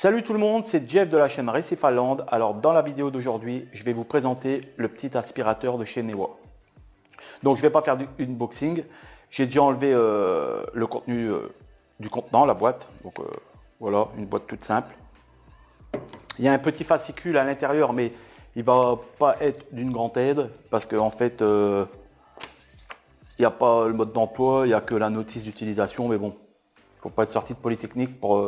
Salut tout le monde, c'est Jeff de la chaîne Récifaland. Alors dans la vidéo d'aujourd'hui, je vais vous présenter le petit aspirateur de chez Newa. Donc je ne vais pas faire du unboxing, j'ai déjà enlevé le contenu du contenant, la boîte. Donc voilà, une boîte toute simple. Il y a un petit fascicule à l'intérieur, mais il va pas être d'une grande aide parce qu'en fait, il n'y a pas le mode d'emploi, il n'y a que la notice d'utilisation. Mais bon, il ne faut pas être sorti de Polytechnique pour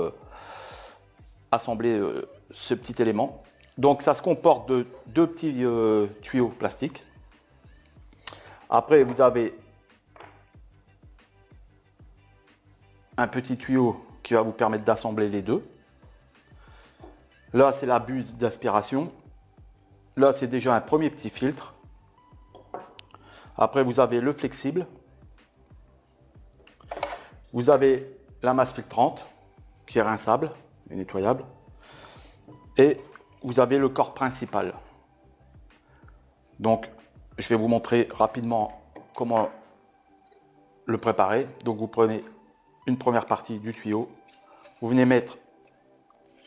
assembler ce petit élément. Donc ça se comporte de deux petits tuyaux plastiques. Après vous avez un petit tuyau qui va vous permettre d'assembler les deux. Là c'est la buse d'aspiration. Là c'est déjà un premier petit filtre. Après vous avez le flexible. Vous avez la masse filtrante qui est rinçable et nettoyable. Et vous avez le corps principal. Donc je vais vous montrer rapidement comment le préparer. Donc vous prenez une première partie du tuyau, vous venez mettre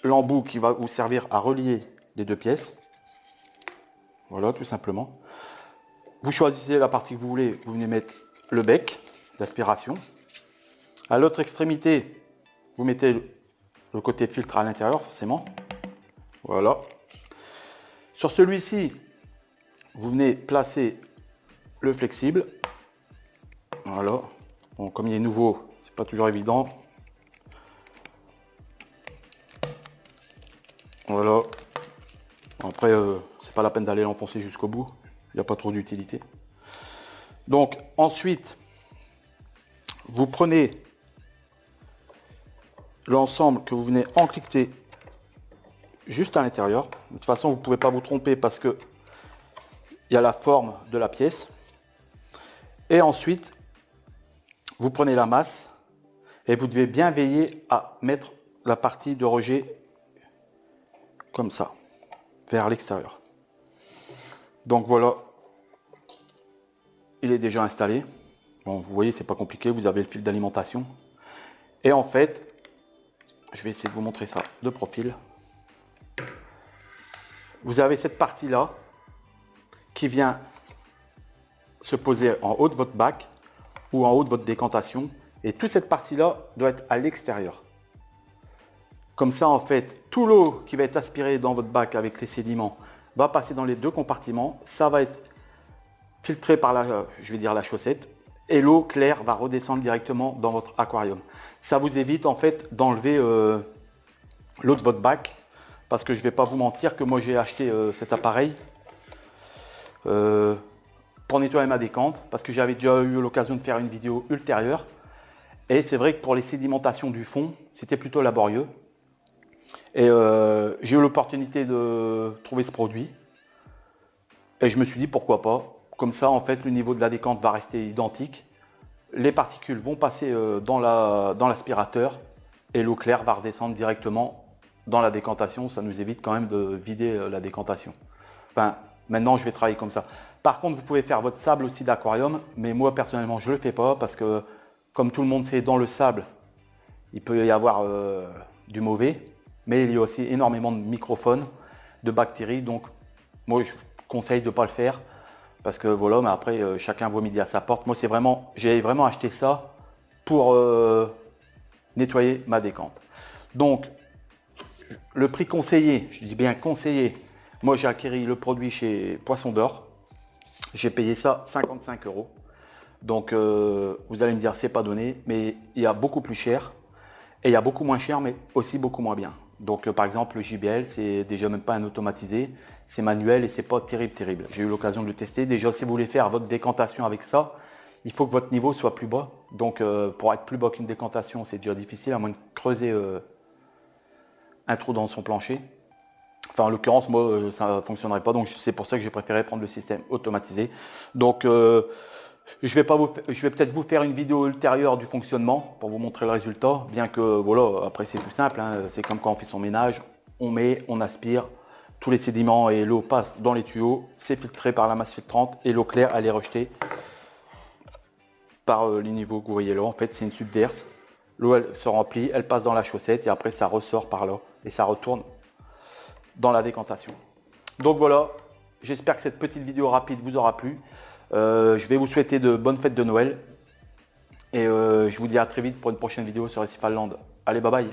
l'embout qui va vous servir à relier les deux pièces. Voilà, tout simplement. Vous choisissez la partie que vous voulez, vous venez mettre le bec d'aspiration. À l'autre extrémité, vous mettez le côté filtre à l'intérieur, forcément. Voilà. Sur celui-ci, vous venez placer le flexible. Voilà. Bon, comme il est nouveau, c'est pas toujours évident. Voilà. Après, c'est pas la peine d'aller l'enfoncer jusqu'au bout. Il n'y a pas trop d'utilité. Donc, ensuite, vous prenez l'ensemble que vous venez encliqueter juste à l'intérieur. De toute façon, vous ne pouvez pas vous tromper parce que il y a la forme de la pièce. Et ensuite, vous prenez la masse et vous devez bien veiller à mettre la partie de rejet comme ça, vers l'extérieur. Donc voilà, il est déjà installé. Bon, vous voyez, c'est pas compliqué, vous avez le fil d'alimentation. Et en fait, je vais essayer de vous montrer ça de profil. Vous avez cette partie-là qui vient se poser en haut de votre bac ou en haut de votre décantation. Et toute cette partie-là doit être à l'extérieur. Comme ça, en fait, tout l'eau qui va être aspirée dans votre bac avec les sédiments va passer dans les deux compartiments. Ça va être filtré par la chaussette. Et l'eau claire va redescendre directement dans votre aquarium. Ça vous évite en fait d'enlever l'eau de votre bac. Parce que je ne vais pas vous mentir que moi j'ai acheté cet appareil pour nettoyer ma décante. Parce que j'avais déjà eu l'occasion de faire une vidéo ultérieure. Et c'est vrai que pour les sédimentations du fond, c'était plutôt laborieux. Et j'ai eu l'opportunité de trouver ce produit. Et je me suis dit pourquoi pas. Comme ça, en fait, le niveau de la décante va rester identique. Les particules vont passer dans l'aspirateur et l'eau claire va redescendre directement dans la décantation. Ça nous évite quand même de vider la décantation. Enfin, maintenant, je vais travailler comme ça. Par contre, vous pouvez faire votre sable aussi d'aquarium, mais moi, personnellement, je ne le fais pas parce que, comme tout le monde sait, dans le sable, il peut y avoir du mauvais, mais il y a aussi énormément de microphones, de bactéries. Donc, moi, je conseille de ne pas le faire. Parce que voilà, mais après, chacun voit midi à sa porte. Moi, j'ai vraiment acheté ça pour nettoyer ma décante. Donc, le prix conseillé, je dis bien conseillé, moi j'ai acquis le produit chez Poisson d'Or. J'ai payé ça 55 €. Donc, vous allez me dire, c'est pas donné, mais il y a beaucoup plus cher. Et il y a beaucoup moins cher, mais aussi beaucoup moins bien. Donc par exemple le JBL, c'est déjà même pas un automatisé, c'est manuel et c'est pas terrible. J'ai eu l'occasion de le tester. Déjà si vous voulez faire votre décantation avec ça, il faut que votre niveau soit plus bas. Donc pour être plus bas qu'une décantation, c'est déjà difficile à moins de creuser un trou dans son plancher. Enfin en l'occurrence moi ça ne fonctionnerait pas, donc c'est pour ça que j'ai préféré prendre le système automatisé. Donc je vais peut-être vous faire une vidéo ultérieure du fonctionnement pour vous montrer le résultat, bien que voilà, après c'est tout simple, hein, c'est comme quand on fait son ménage, on met, on aspire, tous les sédiments et l'eau passent dans les tuyaux, c'est filtré par la masse filtrante et l'eau claire elle est rejetée par les niveaux que vous voyez là. En fait c'est une subverse L'eau elle se remplit, elle passe dans la chaussette et après ça ressort par là et ça retourne dans la décantation. Donc voilà, j'espère que cette petite vidéo rapide vous aura plu. Je vais vous souhaiter de bonnes fêtes de Noël et je vous dis à très vite pour une prochaine vidéo sur Récif Land. Allez, bye bye.